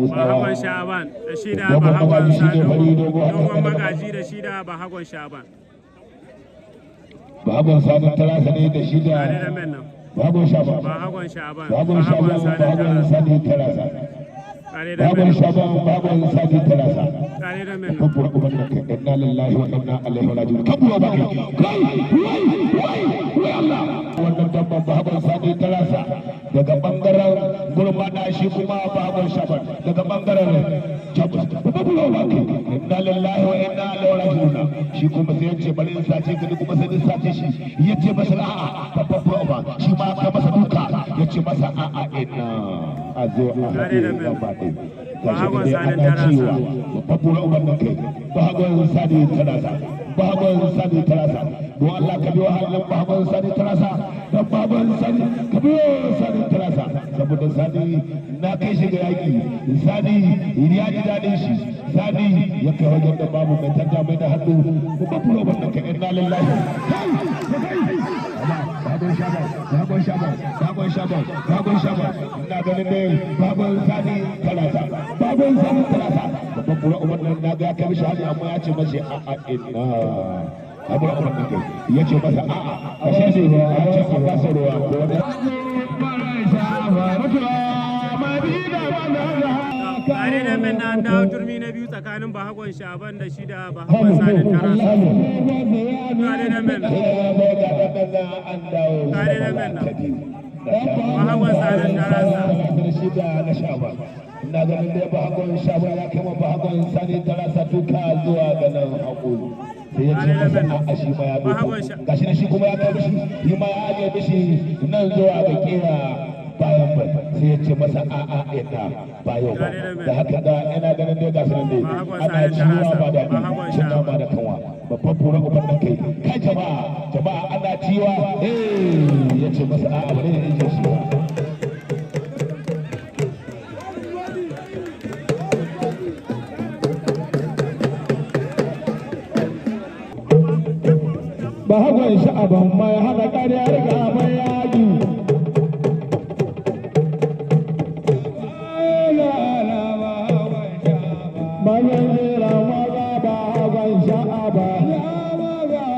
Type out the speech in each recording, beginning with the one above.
Bahagon Shaban da shi da Bahagon Sani dogon magaji da shi da Bahagon Shaban. Bahagon Sani Tarasa ne da shi da Bahagon Shaban. Bahagon Shaban. Bahagon Shaban Bahagon Sani Tarasa. Bahagon Shaban Bahagon Sani Tarasa. Kabura ubangiji inna lillahi wa inna ilaihi raji'un. Kabura ubangiji. Wai Allah. Wannan dabban Bahagon Sani Tarasa daga bangaren gurmana shi kuma Bahagon Shaban daga bangaren Jabus. Kabura ubangiji inna lillahi wa inna ilaihi raji'un. Shi kuma sai yace bari in sace ka kuma sai in sace shi yace masa a'a babban uba shi ma ka masa duka yace masa a'a inna azo a hade gaba ɗaya. Bahagon Sani Tarasa. Babura ubangiji Bahagon Sani Tarasa. Bahagon Sani Tarasa. Don Allah ka biyo halin Bahagon Sani Tarasa. Dan Bahagon Sani ka biyo Sani Tarasa. Saboda Sani na kai shi ga yaki. Sani ya ji daɗin shi. Sani ya kai wajen da babu mai tanda mai da hannu. Babura ubangiji inna lillahi. Bahagon Shaban, Bahagon Shaban, Bahagon Shaban, Bahagon Shaban. Ina ganin ne Bahagon Sani Tarasa. Bahagon Sani Tarasa. Babban bura ubangiji na ga kai mishi hali amma ya ce mashi a'a inna. Abu da kuma kai ya ce masa a'a ka shashe ruwa ya ce ka kasa ruwa ko wani tare da men na dawo turmi na biyu tsakanin Bahagon Shaban da shi da Bahagon Sani Tarasa. Tare da men Bahagon Sani Tarasa. Na ganin dai Bahagon Shaban ya kama Bahagon Sani Tarasa duka zuwa ga nan hakuri. Sai ya ce masa a shi ma ya doko gashi na shi kuma ya kai mishi shi ma ya ajiye mishi nan zuwa ga kera bayan bai sai ya ce masa a'a ina bayan ba da haka da ina ganin dai gasu nan dai ana ciwa ba da cin nama da kanwa babban buran uban nan kai jama'a ana ciwa ya ce masa a'a bari ya ije shi Bahagon Shaban mai haɗa ƙaryar ga mai yaji. Bayan jira maza Bahagon Shaban. Ya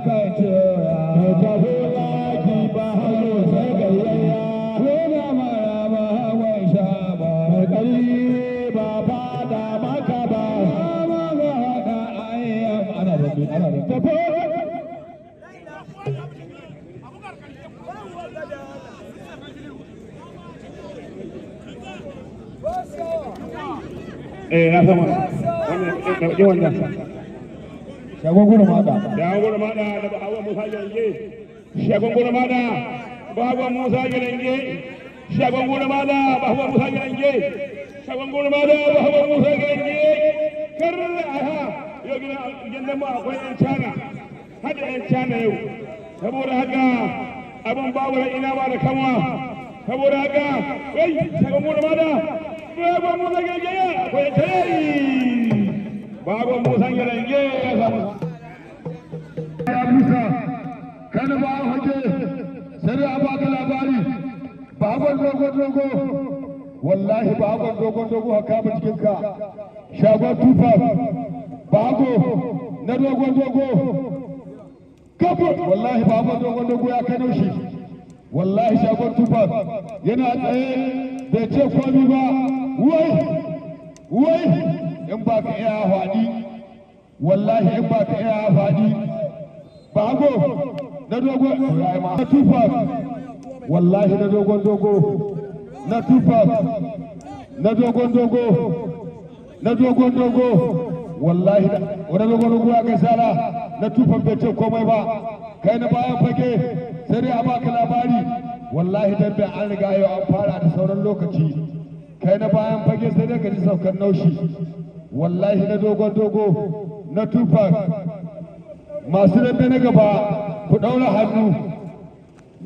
kai cewa. Mai tafi yaki Bahagon sai gayayya. Yana mara Bahagon Shaban. Mai ƙarfi ba fada maka ba. Maga haɗa ayyam ana da tafi. Na sama ɗauki wannan shagon gudu mada shagon gudu mada da Bahagon Musa Girange shagon gudu mada Bahagon Musa Girange shagon gudu mada Bahagon Musa Girange shagon gudu mada Bahagon Musa Girange karra aha yau gidan mu akwai yan cana hada yan cana yau saboda haka abin babu ina ba da kanwa saboda haka wai shagon gudu mada Bahagon Musa Girange akwai tayari Bahagon Musa Girange ya samu ya Musa kana ba hoje sai a baka labari Bahagon dogo wallahi Bahagon dogo haka ba cikin ka shagon tufa Bahago na dogo kabo wallahi Bahagon dogo ya kano shi wallahi shagon tufa yana tsaye bai ce komai ba wai in ba ka iya faɗi wallahi in ba ka iya faɗi Bahago na dogo na tufa wallahi na dogo na tufa na dogo wallahi wani dogo ya kai sala na tufa bai ce komai ba kai na bayan fage sai dai a baka labari wallahi dan bai an riga yau an fara da sauran lokaci kai na bayan fage sai dai ka ji saukar naushi wallahi na dogo na tufa masu dambe na gaba ku ɗaura hannu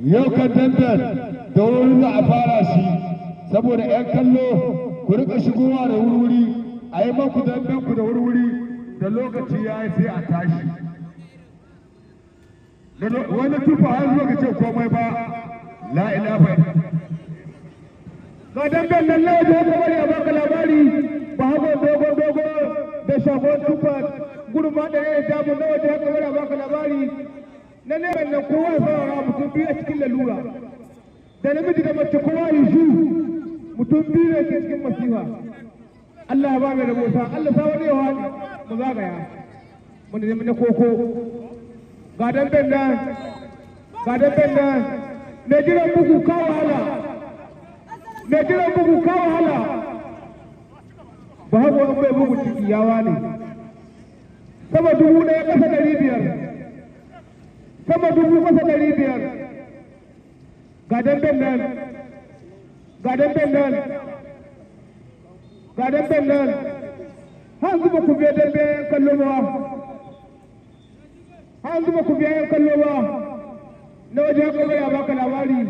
yau kan damben da wurin za a fara shi saboda 'yan kallo ku rika shigowa da wuri a yi maku damben ku da wuri da lokaci ya yi sai a tashi wani tufa har zuwa ka ce komai ba la ilaha ga dangan nan na waje haka bari a baka labari ba hago dogo da shagon tufa gurma da ya damu na waje haka bari a baka labari na ne nan kowa saurara mutum biyu a cikin lalura da namiji da mace kowa yi shu mutum biyu ne ke cikin masifa Allah ya ba mai rabota Allah sa wani yawa mu zagaya mun da na koko ga dangan nan mai jiran bugu ka wahala mai jiran bugu ka wahala ba hagu an bai bugu ciki yawa ne sama 1,000 kasa 500 sama 500 ga damben nan har zuba ku biya dambe kallo ba har zuba ku biya kallo ba na waje haka bai a baka labari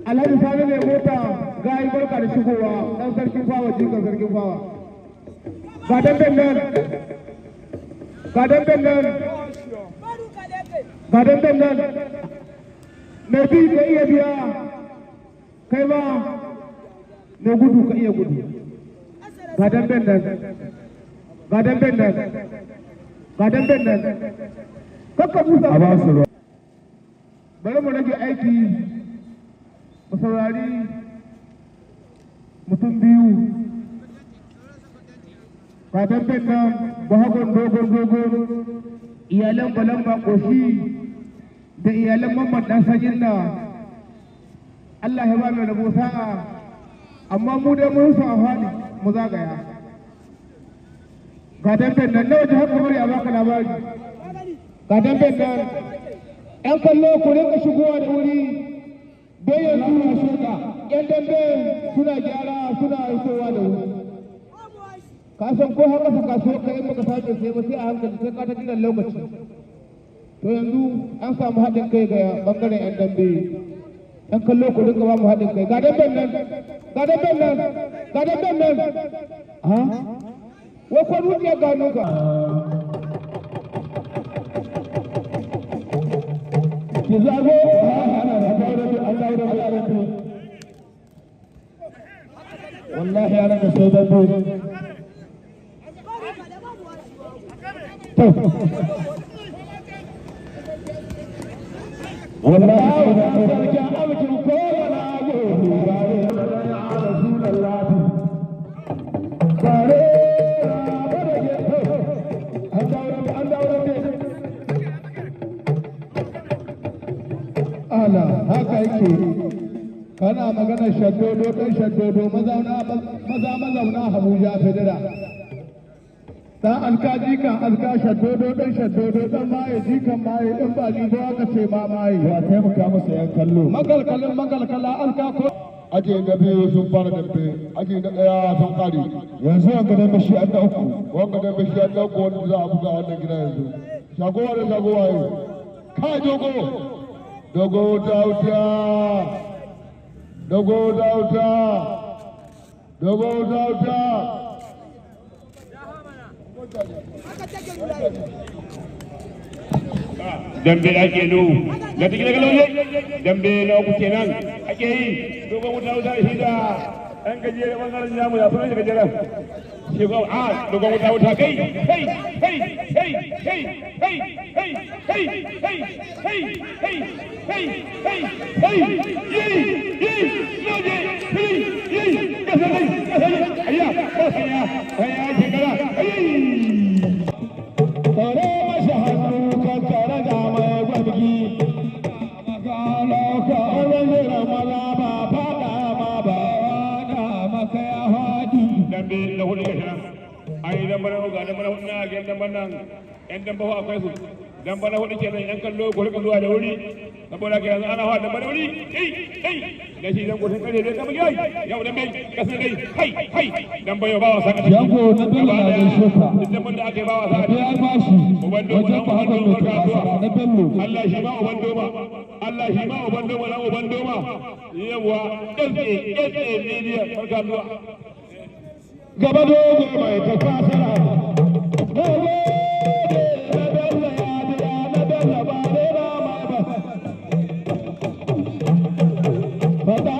Alhaji Sani mai mota ga yi barka da shigowa dan sarkin fawa jikan sarkin fawa ga damben nan mai bi ka iya biya kai ba mai gudu ka iya gudu ga damben nan kakka busa a ba su bari mu rage aiki mu saurari mutum biyu ga damben nan bahagon dogon iyalan balan bakoshi da iyalan mamman dan sajin na Allah ya ba mai rabo sa'a amma mu dai mun sa hali mu zagaya ga damben nan na waje haka bari a baka labari ga damben nan ‘yan kallo ku rinka shigowa da wuri don yanzu na shuka ‘yan dambe suna gyara suna haifowa da wuri ka san ko haka sa kasuwa ka in baka sace sai ba sai a hankali sai ka ta jiran lokaci to yanzu an samu haɗin kai ga bangaren ‘yan dambe ‘yan kallo ku rinka ba mu haɗin kai ga damben nan ha wai ko rukiya gano ka ki zago wallahi ana da sai dambe wallahi sarki abin ko wala go bare ya rasulullah bare ala haka yake kana magana shaddodo dan shaddodo mazauna Abuja Federa dan alkaji kan alka shaddodo dan shaddodo dan maye jikan maye in ba ni ba ka ce ma maye ya taimaka masa yan kallo magalkala alka ko aje da biyu sun fara dambe aje da daya sun kare yanzu an ga dambe shi an da uku wanga dambe shi an da uku wanda za a buga wannan gida yanzu shagowa da shagowa yau ka dogo dauta dambe ake nu da take daga lauje dambe na uku kenan ake yi dogon wuta shi da ɗan gajere bangaren jamu ya fara gajeren shi ko a dogon wuta kai yan dan bawa akwai su dan bana hudu kenan yan kallo ko rika zuwa da wuri saboda ga yanzu ana hawa da bana wuri da shi dan gudun kare dai kamar yayi yau dan bai kasa dai dan bayo bawa saka yago na bello na da shoka dan banda ake bawa saka ya bashi ubando wajen ba haka mai kasuwa na bello Allah shi ma ubando ma na ubando ma yawa kake media barka zuwa gaba dogo mai ta kasara Baba,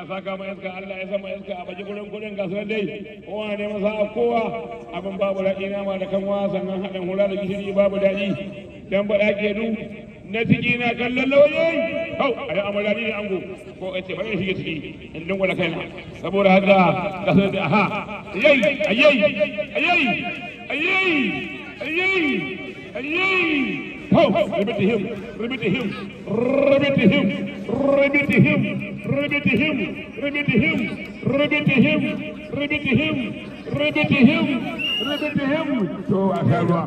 Allah ya saka mu iska Allah ya sama iska a baji gurin kudin gasar dai kowa ne masa kowa abin babu daɗi nama da kanwa sannan haɗin hula da gishiri babu daɗi dan ba ke du na ciki na kallon lauyoyi hau a yi amarari ne ango ko a ce bari shige ciki in dingwala kaina saboda haka gasar da aha ayyai ayyai ayyai ayyai ayyai ayyai hau ribiti him ribiti him ribiti him ribiti him ribiti him ribiti him ribiti him ribiti him ribiti him ribiti him to a ruwa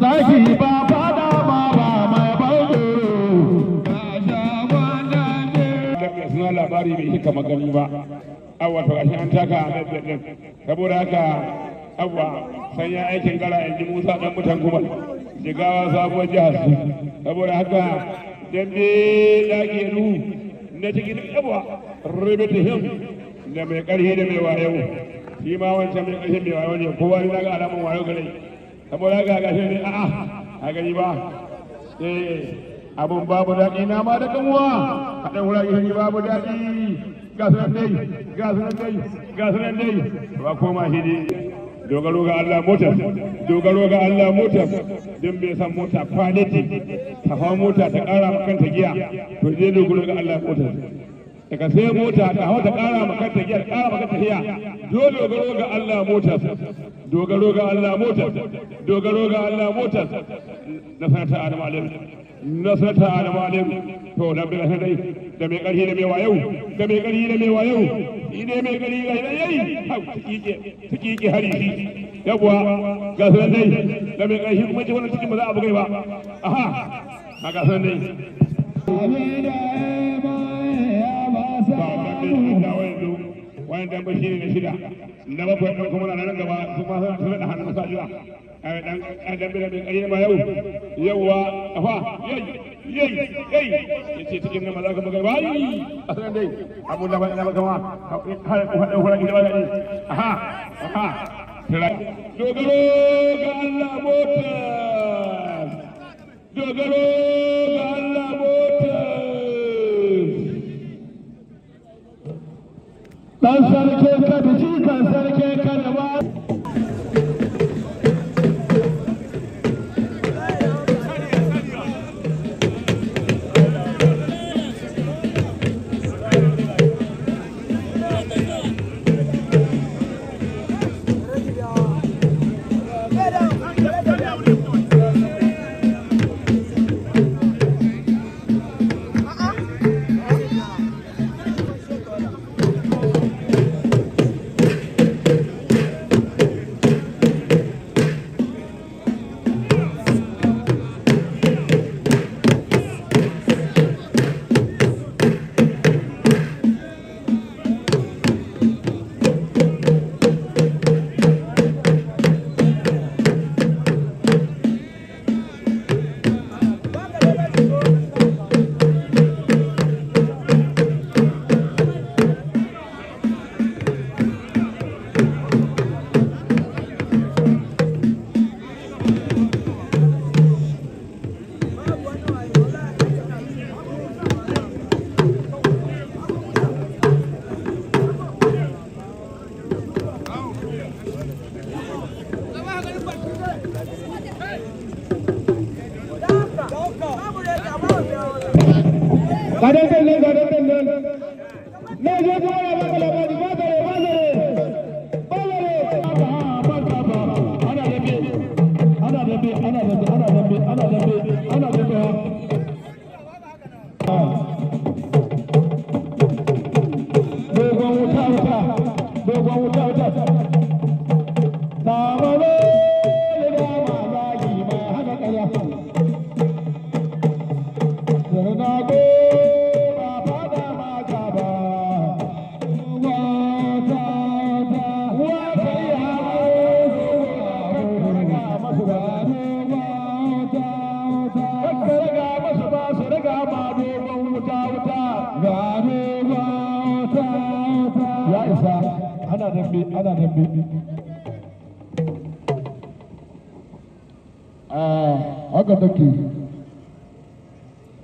Zaki ba fada ma ba mai bauro ga jagwanda ne. Daga suna labari bai hika magani ba. Awa to gashi an taka a nan din. Saboda haka awa san ya aikin gara in ji Musa dan mutan Gumal. Jigawa sabuwar jihar su. Saboda haka dambe dake nu na cikin abuwa ribiti him da mai karhi da mai wayo. Shi ma wancan mai karhi mai wayo ne kowa ne daga alamun wayo gare. Saboda haka gashi ne a'a a gani ba abun babu daɗi na ma da kanwa haɗin wura gishiri babu daɗi gasunan dai gasunan dai gasunan dai ba koma hidi dogaro ga Allah motar dogaro ga Allah motar din bai san mota quality ta hawa mota ta ƙara makanta giya to je dogaro ga Allah motar daga sai mota ta hawa ta ƙara makanta giya ta ƙara makanta giya dogaro ga Allah motar dogaro ga Allah motar dogaro ga Allah motar na sanata Adamu Alim na sanata Adamu Alim to da bai dai da mai ƙarfi da mai wayo da mai ƙarfi da mai wayo shi ne mai ƙarfi ga yayi hau tikike hari shi yawa ga sanan dai da mai ƙarfi kuma ji wannan cikin ba za a bugai ba aha ga sanan dai wani dan bashi ne na shida na bakwai ɗan kuma na nan gaba su ma suna da hannun sa jira dan dambe da mai ƙarfi ma yau yauwa afa yayi yace cikin nan maza ka bugai bai a sanan dai abu da bai da kama har hada hura gida ba dai aha dogaro ga Allah motar dogaro ga Allah motar Dan sarki kada ji kan sarki kada ba.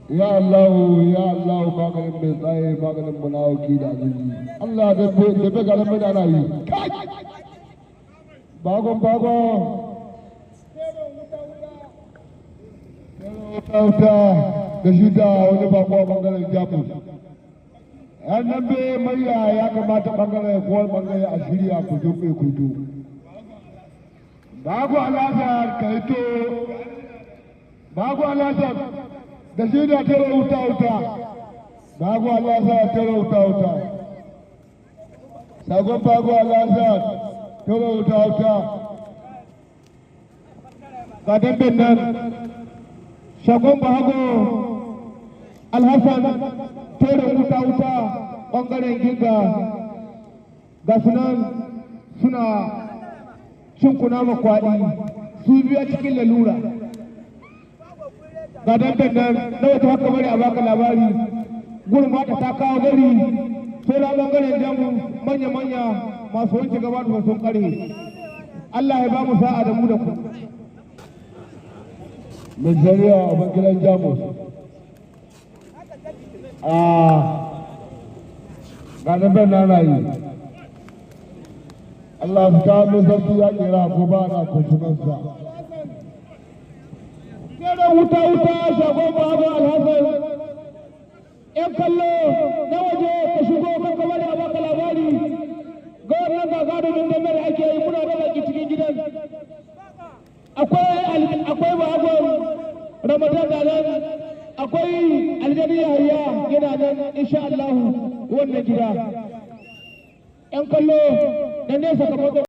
ya Allah maganin mai tsaye maganin munawaki da azizi Allah da bai garin mai ana yi bagon wuta da shi da wani bako a bangaren jamus yan nan bai maiya ya kamata bangaren kowar bangare a shirya kudu mai kudu bago alasar kaito bago alasar da shi da tara wuta bago alasar tara wuta sagon bago alasar tara wuta ga dambin nan shagon bago alhassan tara wuta ɓangaren ginga ga sunan suna cin kunama kwaɗi su biya cikin lalura ga dandan nan na wata haka bari a baka labari gurin mata ta kawo gari sai na ɓangaren jamu manya masu wanke gaba da sun kare Allah ya ba mu sa'a da mu da ku mai shari'a a bangilan jamus ga nan na yi Allah su kawo mai sarki ya kera ko ba na kuntunansa kera wuta shagon babu alhassan yan kallo na waje ka shigo kan kamar da baka labari ga wannan gagarumin da mai ake yi muna da baki cikin gidan akwai bagon ramadan da nan akwai aljani yahaya yana nan insha Allah wannan gida yan kallo da nesa kamar